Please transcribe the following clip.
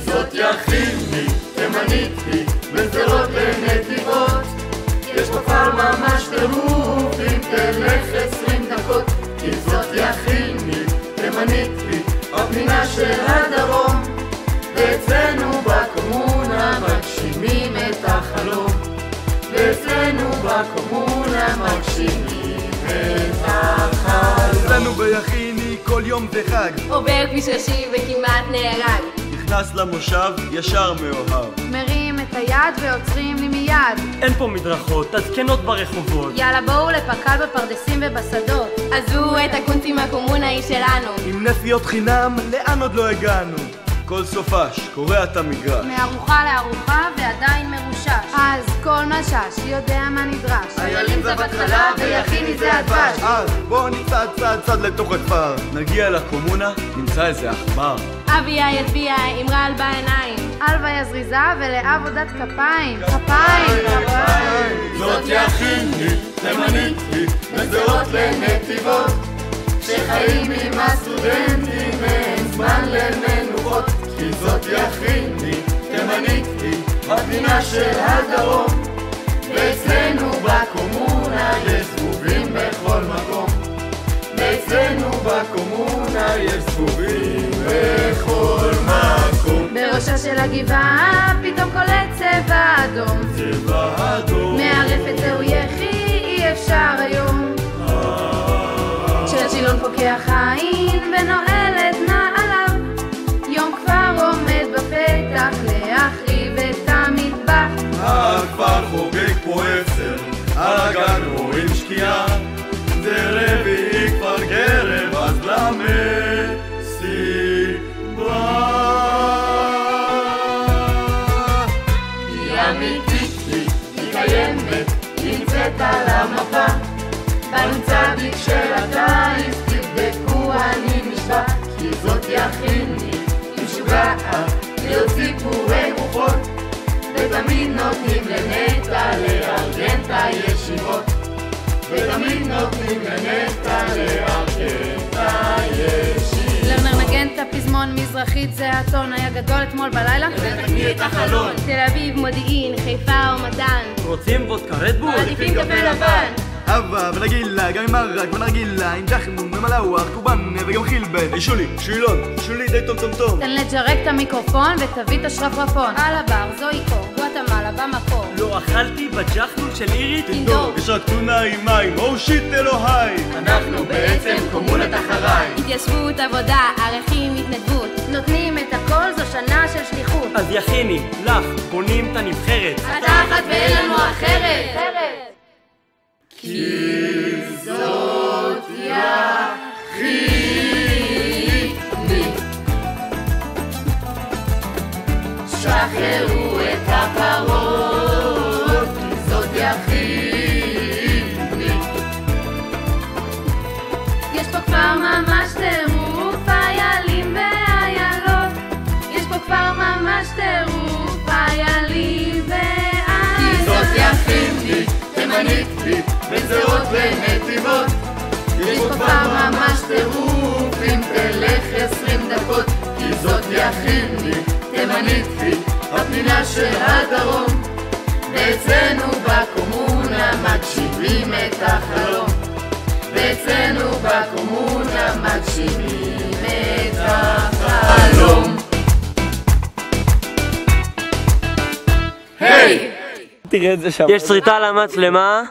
זאת יכיני, תימנית היא, בשדרות לנתיבות. יש פה כפר ממש טירוף, אם תלך 20 דקות. כי זאת יכיני, תימנית היא, הפנינה של הדרום. ואצלנו בקומונה מגשימים את החלום. ואצלנו בקומונה מגשימים את החלום. אצלנו ביכיני כל יום זה חג. עובר כביש ראשי וכמעט נהרג. נכנס למושב ישר מאוהב. מרים את היד ועוצרים לי מיד. אין פה מדרכות, תזקנות ברחובות. יאללה בואו לפקל בפרדסים ובשדות. עזבו את הקונצים הקומונה היא שלנו. עם נסיעות חינם לאן עוד לא הגענו. כל סופש קורע את המגרש. מארוחה לארוחה ועדיין מרושש. אז כל משש יודע מה נדרש. איילים זה בהתחלה ויכיני זה הדבש. אז בואו נצעד צעד לתוך הכפר. נגיע לקומונה, נמצא איזה עכבר. אביה יצביע עם רעל בעיניים. אלווה יזריזה ולעבודת כפיים. כפיים. זאת יכיני, תימנית היא, בשדרות לנתיבות. שחיים עם הסטודנטים אין זמן למנוחות. כי זאת יכיני, תימנית היא, הפנינה של הדרום. ואצלנו בקומונה יש זבובים בכל מקום. ואצלנו בקומונה יש זבובים בכל מקום. בראשה של הגבעה פתאום קולט צבע אדום. צבע אדום מערפת זהו יחי אי אפשר היום. שילון פוקח עין ונועלת נעליו. יום כבר עומד בפתח להחריב את המטבח. הכפר חוגג פה 10, על הגג רואים שקיעה. זה רביעי כבר גרב, אז למסיבה. היא אמיתית היא, היא קיימת, נמצאת על המפה. בנו צדיק של הקיץ, תבדקו אני נשבע. כי זאת יכיני, היא משוגעת, להיות סיפורי רוחות. ותמיד נותנים לנטע לארגן את הישיבות. ותמיד נותנים לנטע לארגן את הישיבות. לרנר נגן את הפזמון מזרחית זה הטון. היה גדול אתמול בלילה ותקני את החלון. תל אביב, מודיעין, חיפה ומתן. רוצים וודקה רדבול? מעדיפים קפה לבן. אבא ונגילה, גם עם מרק ונרגילה, עם ג'חנון ומלאווח, קובאנה וגם חילבן. שולי, שולי די טום טום טום. תן לג'רק את המיקרופון ותביא את השרפרפון. על הבר זוהי קור, גואטמלה במקור. לא אכלתי בג'חנון של אירית? אינדור. יש רק טונה עם מים, או שיט אלוהי. אנחנו בעצם קומונת אחריי. התיישבות, עבודה, ערכים, התנדבות. נותנים את הכל, זו שנה של שליחות. אז יכיני, לך, בונים את הנבחרת. אתה אחת ואין לנו אחרת. כי זאת יכיני. שחררו את הפרות, כי זאת יכיני. יש פה כבר ממש טירוף, איילים ואיילות. יש פה כבר ממש טירוף, איילים ואיילות. כי זאת יכיני, תימנית היא, בשדרות לנתיבות. יש פה כבר ממש טירוף, אם תלך 20 דקות. כי זאת יכיני, תימנית היא, הפנינה של הדרום. ואצלנו בקומונה מגשימים את החלום. ואצלנו בקומונה מגשימים את החלום. תראה את זה שם. יש שריטה על המצלמה.